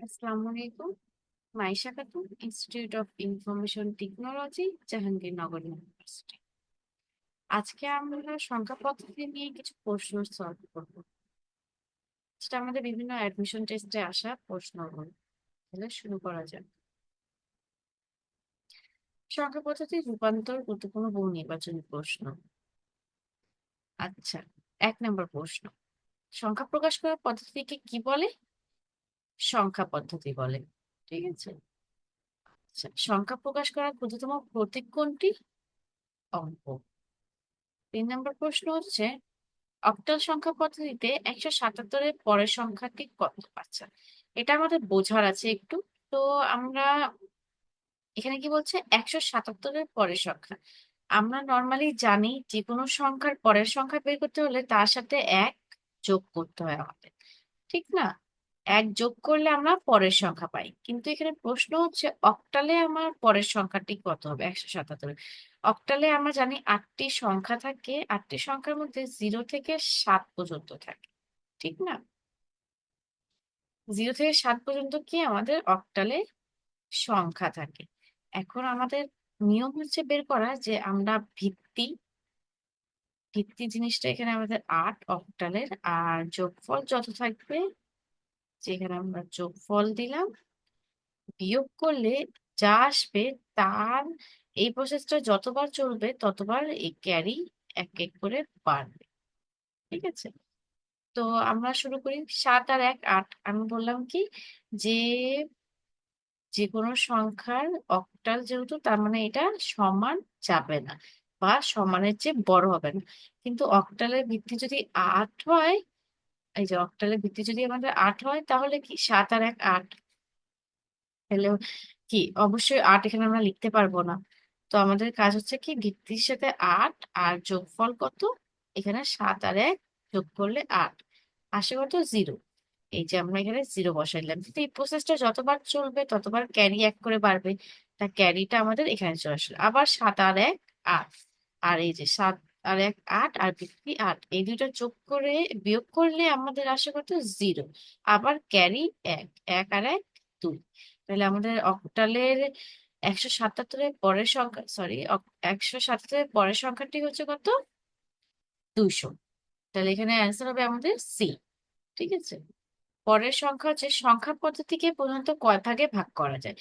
আসসালামু আলাইকুম। Maisha Khatun, institute of information technology, Jahangirnagar university. আজকে আমরা সংখ্যা পদ্ধতি নিয়ে কিছু প্রশ্ন সলভ করব, যেটা আমাদের বিভিন্ন অ্যাডমিশন টেস্টে আসা প্রশ্নগুলো। তাহলে শুরু করা যাক। সংখ্যা পদ্ধতির রূপান্তর গুরুত্বপূর্ণ বহু নির্বাচনী প্রশ্ন। আচ্ছা, ১ নম্বর প্রশ্ন, সংখ্যা প্রকাশ করার পদ্ধতিকে কি বলে? সংখ্যা পদ্ধতি বলে। ঠিক আছে। আচ্ছা, সংখ্যা প্রকাশ করার ক্ষুদ্রতম প্রতীক কোনটি? অঙ্ক। ৩ নম্বর প্রশ্ন হচ্ছে, অক্টাল সংখ্যা পদ্ধতিতে ১৭৭ পরের সংখ্যাটি কত? আচ্ছা, এটা আমাদের বোঝার আছে একটু। তো আমরা এখানে কি বলছে, ১৭৭ পরের সংখ্যা। আমরা নর্মালি জানি যে কোনো সংখ্যার পরের সংখ্যা বের করতে হলে তার সাথে এক যোগ করতে হয় আমাদের, ঠিক না? এক যোগ করলে আমরা পরের সংখ্যা পাই, কিন্তু এখানে প্রশ্ন হচ্ছে অক্টালে আমার পরের সংখ্যাটি কত হবে? ১৭৭। অক্টালে আমরা জানি ৮টি সংখ্যা থাকে, ৮টি সংখ্যার মধ্যে 0 থেকে 7 পর্যন্ত থাকে, ঠিক না? 0 থেকে 7 পর্যন্ত কি আমাদের অক্টালে সংখ্যা থাকে। এখন আমাদের নিয়ম হচ্ছে বের করা যে আমরা ভিত্তি ভিত্তি জিনিসটা এখানে আমাদের ৮ অক্টালের, আর যোগফল যত থাকবে, যেখানে আমরা যোগফল দিলাম, বিয়োগ করলে যা আসবে তার এই প্রসেসটা যতবার চলবে ততবার এই ক্যারি এক এক করে বাড়বে। ঠিক আছে। তো আমরা শুরু করি। ৭ আর ১ ৮। আমি বললাম কি, যে যে কোনো সংখ্যার অক্টাল যেহেতু, তার মানে এটা সমান যাবে না বা সমানের চেয়ে বড় হবে না। কিন্তু অক্টালের ভিত্তি যদি ৮ হয়, এই যে অক্টালের ভিত্তি যদি আমাদের ৮ হয়, তাহলে কি ৭ আর ১ ৮। তাহলে কি অবশ্যই ৮ এখানে আমরা লিখতে পারবো না। তো আমাদের কাজ হচ্ছে কি, ভিত্তির সাথে ৮ আর যোগফল কত? এখানে ৭ আর ১ যোগ করলে ৮, আসে কত? 0। এই যে আমরা এখানে 0 বসাইলাম, কিন্তু এই প্রসেসটা যতবার চলবে ততবার ক্যারি এক করে বাড়বে। তা ক্যারিটা আমাদের এখানে চলে আসলো। আবার ৭ আর ১ ৮, আর এই যে ৭ আর ১ ৮ আর ভিত্তি ৮, এই দুইটা যোগ করে বিয়োগ করলে আমাদের আসে কত? 0। আবার ক্যারি ১, ১ আর ১ ২। তাহলে আমাদের অক্টালের ১৭৭ পরের সংখ্যা, সরি, ১৭৭ পরের সংখ্যাটি হচ্ছে কত? ২০০। তাহলে এখানে অ্যান্সার হবে আমাদের সি। ঠিক আছে। পরের সংখ্যা হচ্ছে, সংখ্যা পদ্ধতিকে প্রধানত কয় ভাগে ভাগ করা যায়?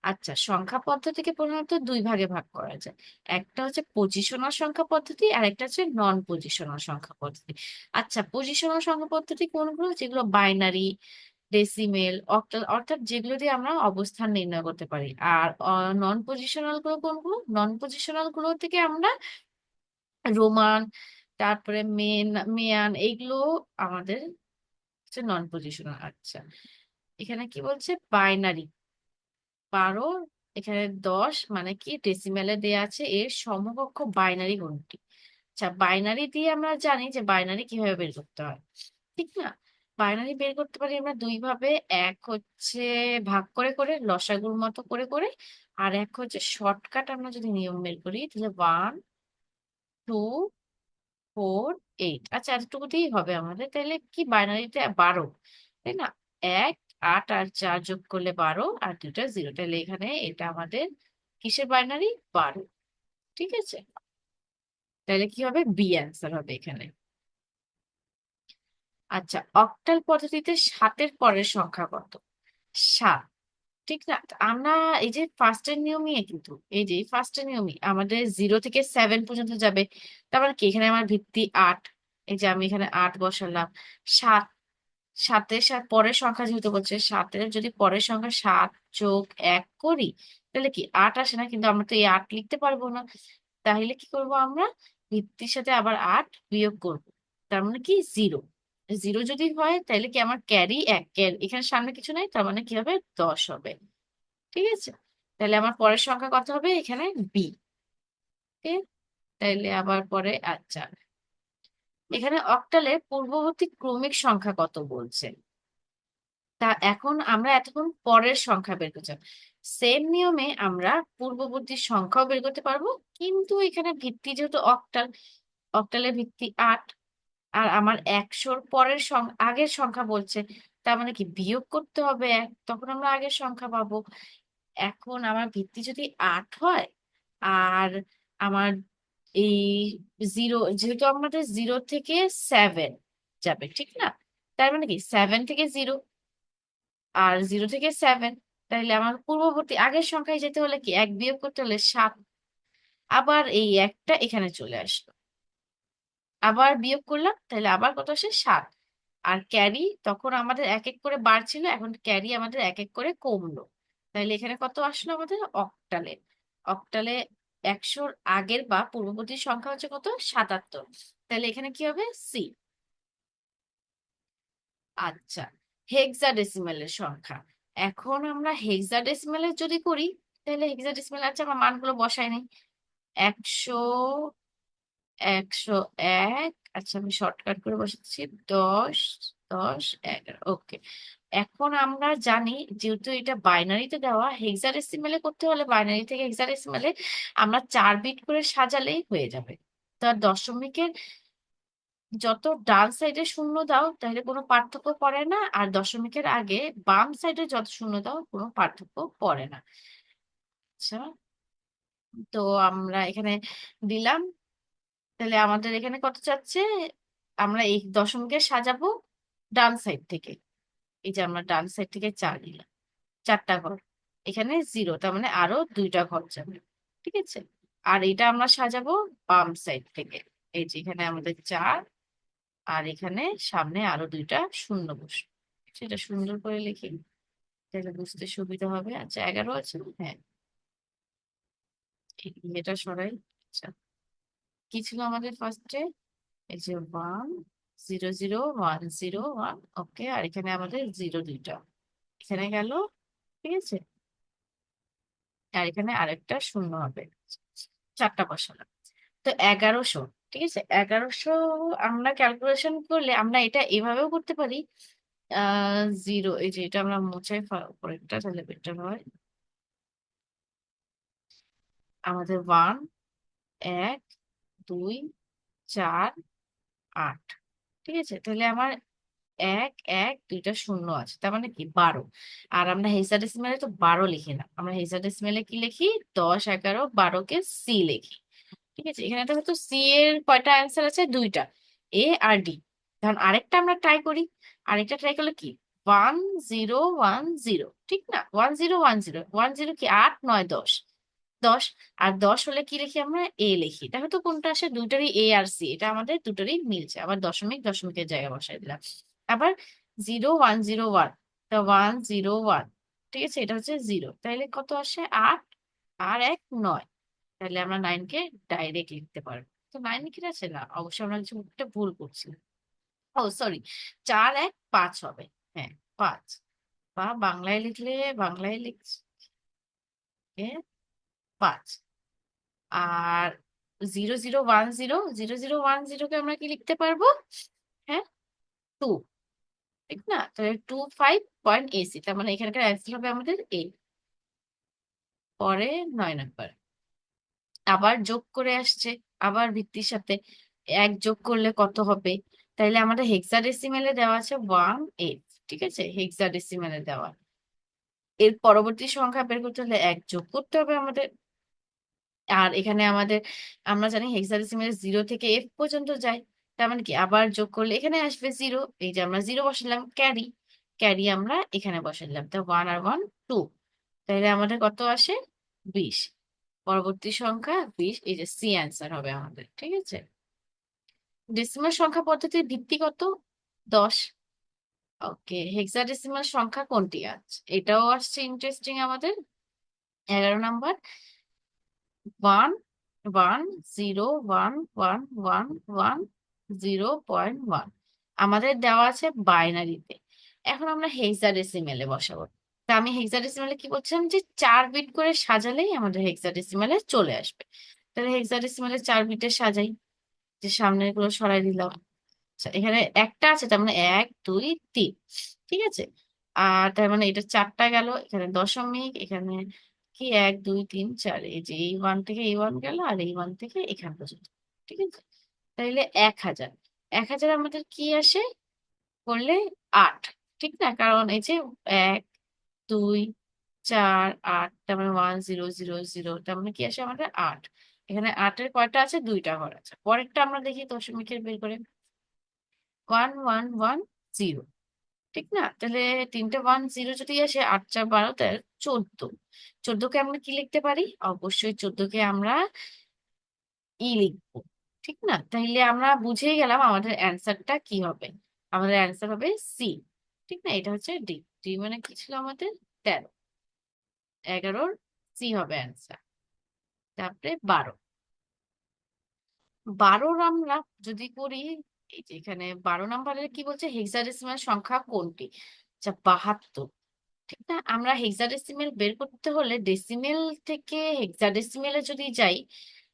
আচ্ছা, সংখ্যা পদ্ধতিকে প্রধানত দুই ভাগে ভাগ করা যায়। একটা হচ্ছে পজিশনাল সংখ্যা পদ্ধতি, আর একটা হচ্ছে নন পজিশনাল সংখ্যা পদ্ধতি। আচ্ছা, পজিশনাল সংখ্যা পদ্ধতি কোনগুলো? যেগুলো বাইনারি, ডেসিমেল, অক্টাল, অর্থাৎ যেগুলো দিয়ে আমরা অবস্থান নির্ণয় করতে পারি। আর নন পজিশনাল গুলো কোনগুলো? নন পজিশনাল গুলো থেকে আমরা রোমান, তারপরে মেয়ান, এইগুলো আমাদের হচ্ছে নন পজিশনাল। আচ্ছা, এখানে কি বলছে? বাইনারি 12, এখানে 10, মানে কি ডেসিমেলে দেয়া আছে এর সমকক্ষ বাইনারি কোনটি? আচ্ছা, বাইনারি দিয়ে আমরা জানি যে বাইনারি কিভাবে বের করতে হয়, ঠিক না? বাইনারি বের করতে পারি আমরা দুই ভাবে। এক হচ্ছে ভাগ করে করে, লসাগুর মতো করে করে, আর এক হচ্ছে শর্টকাট। আমরা যদি নিয়ম বের করি তাহলে 1 2 4 8। আচ্ছা, এতটুকু দিয়েই হবে আমাদের। তাহলে কি বাইনারিতে 12, তাই না? 1 8 আর 4 যোগ করলে 12, আর দুটা 0। তাহলে এখানে এটা আমাদের কিসের বাইনারি? 12। ঠিক আছে। তাহলে কি হবে? বি অ্যান্সার হবে এখানে। আচ্ছা, অক্টাল পদ্ধতিতে 7-এর পরের সংখ্যা কত? 7, ঠিক না? তো আমরা এই যে ফার্স্টের নিয়মই, কিন্তু এই যে ফার্স্টের নিয়মই আমাদের 0 থেকে 7 পর্যন্ত যাবে। তার মানে কি, এখানে আমার ভিত্তি 8, এই যে আমি এখানে 8 বসালাম। 7, সাতের সাথে পরের সংখ্যা যেহেতু বলছে, 7-এর যদি পরের সংখ্যা 7 যোগ 1 করি, তাহলে কি 8 আসে না? কিন্তু আমরা তো এই 8 লিখতে পারবো না। তাহলে কি করব আমরা? ভিত্তির সাথে আবার 8 বিয়োগ করব, তার মানে কি 0। 0 যদি হয় তাহলে কি আমার ক্যারি 1, এখানে সামনে কিছু নাই, তার মানে কি হবে? 10 হবে। ঠিক আছে। তাহলে আমার পরের সংখ্যা কত হবে? এখানে বি। তাইলে আবার পরে, আচ্ছা, এখানে অক্টালের পূর্ববর্তী ক্রমিক সংখ্যা কত বলছে? তা এখন আমরা এতক্ষণ পরের সংখ্যা বের করছিলাম। সেম নিয়মে আমরা পূর্ববর্তী সংখ্যাও বের করতে পারবো, কিন্তু এখানে ভিত্তি যেহেতু অক্টাল, অক্টালের ভিত্তি 8, আর আমার 100-র পরের আগের সংখ্যা বলছে, তার মানে কি বিয়োগ করতে হবে 1, তখন আমরা আগের সংখ্যা পাবো। এখন আমার ভিত্তি যদি 8 হয়, আর আমার এই জিরো, যেহেতু আমাদের 0 থেকে 7 যাবে, ঠিক না? তার মানে কি 7 থেকে 0, আর 0 থেকে 7, তাহলে আমার পূর্ববর্তী আগের সংখ্যায় যেতে হলে কি 1 বিয়োগ করতে হলে 7। আবার এই একটা এখানে চলে আসলো, আবার বিয়োগ করলাম, তাহলে আবার কত আসে 7। আর ক্যারি তখন আমাদের এক এক করে বাড়ছিল, এখন ক্যারি আমাদের এক এক করে কমলো। তাহলে এখানে কত আসলো আমাদের অক্টালে? অক্টালে 100-র আগের বা পূর্ববর্তী সংখ্যা হচ্ছে কত? 77। তাহলে এখানে কি হবে? সি। আচ্ছা, হেক্সাডেসিমেলের সংখ্যা। এখন আমরা হেক্সাডেসিমেলের যদি করি, তাহলে হেক্সাডেসিমেল, আচ্ছা আমরা মানগুলো বসাই নেই। 100, 101, আচ্ছা আমি শর্টকাট করে বসাচ্ছি, 10, 10, 11, ওকে। এখন আমরা জানি, যেহেতু এটা বাইনারিতে দেওয়া, হেক্সাডেসিমেলে করতে হলে বাইনারি থেকে হেক্সাডেসিমেলে আমরা 4 বিট করে সাজালেই হয়ে যাবে। তার দশমিকের যত ডান সাইডে শূন্য দাও তাহলে কোনো পার্থক্য পড়ে না, আর দশমিকের আগে বাম সাইডে যত শূন্য দাও কোনো পার্থক্য পড়ে না। আচ্ছা, তো আমরা এখানে দিলাম, তাহলে আমাদের এখানে কত চাচ্ছে? আমরা এই দশমিকের সাজাবো ডান সাইড থেকে। এই যে আমরা ডান সাইড থেকে 4 নিলাম, 4টা ঘর। এখানে 0, তার মানে আরো 2টা ঘর যাবে, ঠিক আছে। আর এটা আমরা সাজাবো বাম সাইড থেকে। এই যে এখানে আমাদের 4, আর এখানে সামনে আরো 2টা শূন্য বসবে। সেটা সুন্দর করে লিখি, তাহলে বুঝতে সুবিধা হবে। আচ্ছা, 11 আছে, হ্যাঁ। এটা সরাই। আচ্ছা, কি ছিল আমাদের ফার্স্টে? এই যে 1, 0, 0, 1, 0, 1, ওকে। আর এখানে আমাদের 0 2টা এখানে গেল, ঠিক আছে। আর এখানে আরেকটা শূন্য হবে, 4টা বসালাম। তো 1100, ঠিক আছে। 1100 আমরা ক্যালকুলেশন করলে আমরা এটা এভাবেও করতে পারি। 0, এই যে এটা আমরা মুছে পরেরটা, তাহলে বেটার হয়। আমাদের 1, 1, 2, 4, 8, ঠিক আছে। তাহলে আমার 1, 1, 2টা শূন্য আছে, তার মানে কি 12। আর আমরা হেক্সাডেসিমেলে তো 12 লিখি না, আমরা হেক্সাডেসিমেলে কি লিখি? 10, 11, 12 কে সি লিখি, ঠিক আছে। এখানে তো হয়তো সি এর কয়টা অ্যান্সার আছে? 2টা, এ আর ডি। কারণ আরেকটা আমরা ট্রাই করি। আরেকটা ট্রাই করলে কি? 1010, ঠিক না? 1010, কি 8, 9, 10, 10। আর 10 হলে কি লিখি আমরা? এ লিখি। দেখো তো কোনটা আসে, দুইটারই এ আর সি, এটা আমাদের দুটোরই মিলছে। আবার দশমিক দশমিকের জায়গায় বসাই দিলাম। আবার 0101, তা 101, ঠিক আছে, এটা হচ্ছে 0। তাইলে কত আসে? 8, আর 1, 9। তাহলে আমরা 9 কে ডাইরেক্ট লিখতে পারবো। তো 9 কি আছে? না, অবশ্যই আমরা কিছু একটা ভুল করছি। ও সরি, 4, 1, 5 হবে। হ্যাঁ, 5। বা বাংলায় লিখলে, বাংলায় লিখছে 5। আর 0010, কে আমরা কি লিখতে পারবো? হ্যাঁ, 2, ঠিক না? তাহলে 25.AC, তার মানে এখানকার অ্যান্সার হবে আমাদের এ। পরে 9 নাম্বার, আবার যোগ করে আসছে, আবার ভিত্তির সাথে 1 যোগ করলে কত হবে? তাইলে আমাদের হেক্সাডেসিমেলে দেওয়া আছে 18, ঠিক আছে, হেক্সাডেসিমেলে দেওয়া। এর পরবর্তী সংখ্যা বের করতে হলে 1 যোগ করতে হবে আমাদের। আর এখানে আমাদের, আমরা জানি হেক্সাডেসিমেল 0 থেকে এফ পর্যন্ত যায়, তার মানে কি আবার যোগ করলে এখানে আসবে 0। এই যে আমরা 0 বসালাম, ক্যারি, ক্যারি আমরা এখানে বসালাম, তো 1 আর 1, 2। তাহলে আমাদের কত আসে? 20। পরবর্তী সংখ্যা 20, এই যে সি অ্যান্সার হবে আমাদের, ঠিক আছে। ডেসিমাল সংখ্যা পদ্ধতির ভিত্তি কত? 10। ওকে, হেক্সাডেসিমাল সংখ্যা কোনটি আছে? এটাও আসছে ইন্টারেস্টিং আমাদের। 11 নাম্বার, 1, 1, 0, 1, 1, 1, 0.1 আমাদের দেওয়া আছে বাইনারিতে। এখন আমরা হেক্সাডেসিমেলে বসাবো। তা আমি হেক্সাডেসিমেলে কি বলছিলাম, যে 4 বিট করে সাজালেই আমাদের হেক্সাডেসিমেলে চলে আসবে। তাহলে হেক্সাডেসিমেলে 4 বিটে সাজাই, যে সামনের গুলো সরাই দিলাম। আচ্ছা, এখানে একটা আছে, তার মানে 1, 2, 3, ঠিক আছে। আর তার মানে এটা 4টা গেল, এখানে দশমিক, এখানে কি 1, 2, 3, 4, এই যে এই 1 থেকে এই 1 গেল, আর এই 1 থেকে এখান পর্যন্ত, ঠিক আছে। তাইলে 1000, 1000 আমাদের কি আসে করলে? 8, ঠিক না? কারণ এই যে 1 2 4 8, তার মানে 1 0 0 0, তার মানে কি আসে আমাদের 8। এখানে 8-এর কয়টা আছে? 2টা ঘর আছে। পরেরটা আমরা দেখি দশমিকের বের করে। 1 1 1 0, ঠিক না? তাহলে তিনটে 1 0 যদি আসে, 8 4 12, তাহলে 14। 14কে আমরা কি লিখতে পারি? অবশ্যই 14কে আমরা লিখবো, ঠিক না? তাইলে আমরা বুঝেই গেলাম আমাদের অ্যান্সারটা কি হবে। আমাদের অ্যান্সার হবে সি, ঠিক না? এটা হচ্ছে ডি। ডি মানে কি ছিল আমাদের? 13। 11-র সি হবে অ্যান্সার। তারপরে 12। 12-র আমরা যদি করি, এই যে এখানে 12 নম্বরের কি বলছে, হেক্সাডেসিমাল সংখ্যা কোনটি? আচ্ছা, 72, ঠিক না? আমরা হেক্সাডেসিমেল বের করতে হলে ডেসিমেল থেকে হেক্সাডেসিমেলে যদি যাই,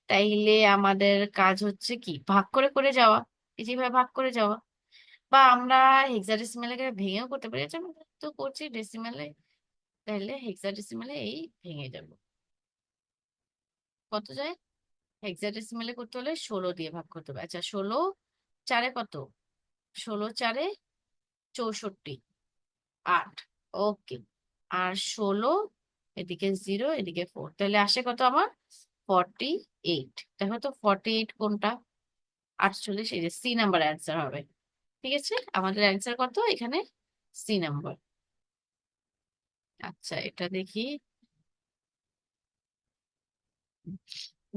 তাইলে আমাদের কাজ হচ্ছে কি, ভাগ করে করে যাওয়া। এই যেভাবে ভাগ করে যাওয়া, বা আমরা হেক্সাডেসিমেলে ভেঙেও করতে পারি। আচ্ছা, আমরা তো করছি ডেসিমেলে, তাহলে হেক্সাডেসিমেলে এই ভেঙে যাব। কত যায়? হেক্সাডেসিমেলে করতে হলে 16 দিয়ে ভাগ করতে হবে। আচ্ছা, 16 4-এ কত? 16 4-এ 64, 8। ওকে। আর 16, এদিকে 0, এদিকে 4, তাহলে আসে কত আমার? 48। দেখো তো 48 কোনটা? 48। এই যে সি নাম্বার অ্যান্সার হবে। ঠিক আছে, আমাদের অ্যান্সার কত এখানে? C number. আচ্ছা, এটা দেখি।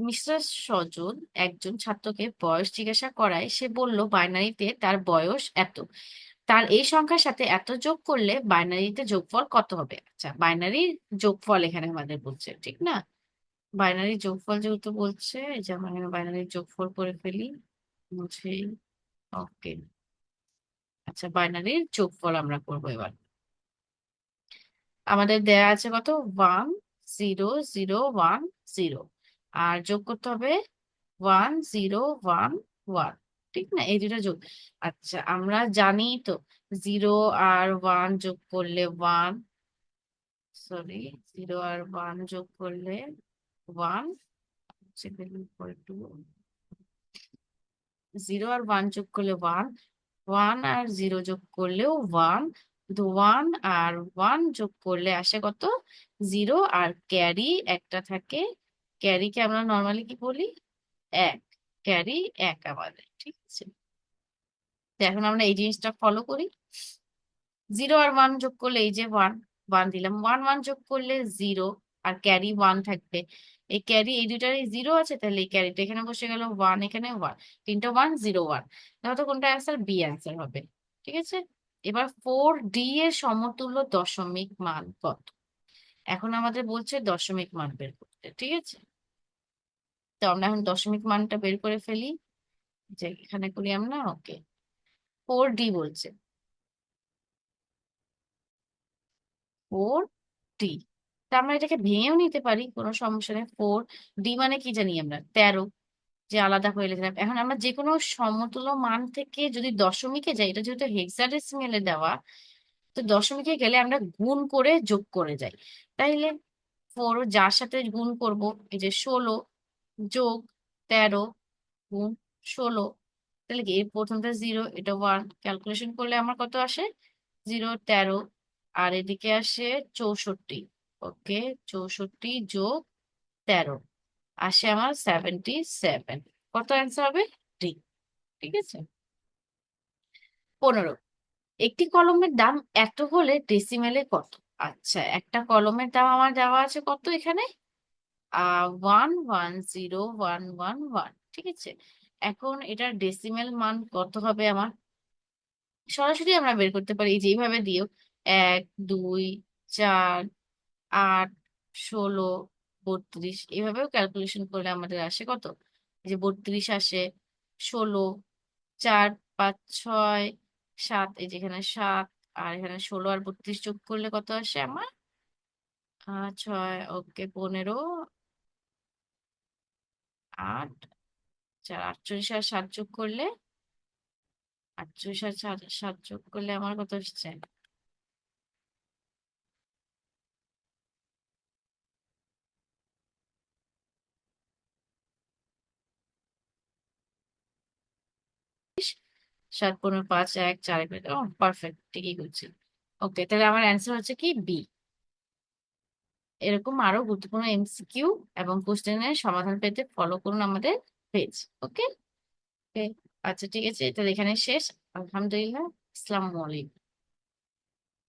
মিস্টার সজল একজন ছাত্রকে বয়স জিজ্ঞাসা করায়, সে বলল বাইনারিতে তার বয়স এত। তার এই সংখ্যার সাথে এত যোগ করলে বাইনারিতে যোগফল কত হবে? আচ্ছা, বাইনারি যোগফল এখানে আমাদের বলছে, ঠিক না? বাইনারি যোগফল যেহেতু বলছে, এই যে আমরা এখানে বাইনারি যোগফল করে ফেলি, বুঝি। ওকে। আচ্ছা, বাইনারির যোগফল আমরা করবো এবার। আমাদের দেয়া আছে কত? 1 0 0 1 0, আর যোগ করতে হবে 1 0 1 1, ঠিক না? এই দুটো যোগ। আচ্ছা, আমরা জানি তো 0 আর 1 যোগ করলে 1, সরি, 0 আর 1 যোগ করলে 1, 0 আর 1 যোগ করলে 1, 1 আর 0 যোগ করলেও 1, কিন্তু 1 আর 1 যোগ করলে আসে কত? 0, আর ক্যারি একটা থাকে। ক্যারিকে আমরা নর্মালি কি বলি? 1। ক্যারি 1 আমাদের, ঠিক আছে? তো এখন আমরা এই জিনিসটা ফলো করি। 0 আর 1 যোগ করলে এই যে 1, 1 দিলাম। 1 1 যোগ করলে 0, আর ক্যারি 1 থাকবে। এই ক্যারি, এই দুইটারই 0 আছে, তাহলে এই ক্যারিটা এখানে বসে গেল, 1 এখানে 1, তিনটা 1 0 1। তাহলে তো কোনটা অ্যান্সার? বি অ্যান্সার হবে। ঠিক আছে, এবার 4D এর সমতুল্য দশমিক মান কত? এখন আমাদের বলছে দশমিক মান বের করতে, ঠিক আছে? তো আমরা এখন দশমিক মানটা বের করে ফেলি, যে এখানে করি আমরা। ওকে, 4D বলছে, 4D। তা আমরা এটাকে ভেঙেও নিতে পারি, কোনো সমস্যা নেই। 4D মানে কি জানি আমরা? 13, যে আলাদা করে লিখলাম। এখন আমরা যে কোনো সমতুল্য মান থেকে যদি দশমিকে যাই, এটা যেহেতু হেক্সাডেসিমেলে দেওয়া, তো দশমিকে গেলে আমরা গুণ করে যোগ করে যাই। তাইলে 4 যার সাথে গুণ করব, এই যে 16 যোগ 13 গুণ 16, তাহলে কি এই প্রথমটা 0, এটা 1, ক্যালকুলেশন করলে আমার কত আসে? 0 13, আর এদিকে আসে 64। ওকে, 64 যোগ 13 আসে আমার 77। কত অ্যান্সার হবে? ডি। ঠিক আছে। 15, একটি কলমের দাম এত হলে ডেসিমেলে কত? আচ্ছা, একটা কলমের দাম আমার দেওয়া আছে কত এখানে? 1 1 0 1 1 1, ঠিক আছে। এখন এটার ডেসিমেল মান কত হবে আমার? সরাসরি আমরা বের করতে পারি, যেইভাবে দিও। 1 2 4 8 16 32, এইভাবেও ক্যালকুলেশন করলে আমাদের আসে কত? এই যে 32 আসে, 16 4 5 6 7, এই যেখানে 7, আর এখানে 16 আর 32 যোগ করলে কত আসে আমার? 6, ওকে, 15, 8 4, 48 আর 7 যোগ করলে, 48 আর 7 যোগ করলে আমার কত আসছে? সাত 15 5 1 4 1, ও পারফেক্ট, ঠিকই করছি। ওকে, তাহলে আমার অ্যান্সার হচ্ছে কি বি। এরকম আরো গুরুত্বপূর্ণ এমসিকিউ এবং কোশ্চেনের সমাধান পেতে ফলো করুন আমাদের পেজ। ওকে। আচ্ছা ঠিক আছে, এটা এখানে শেষ। আলহামদুলিল্লাহ। আসসালামু আলাইকুম।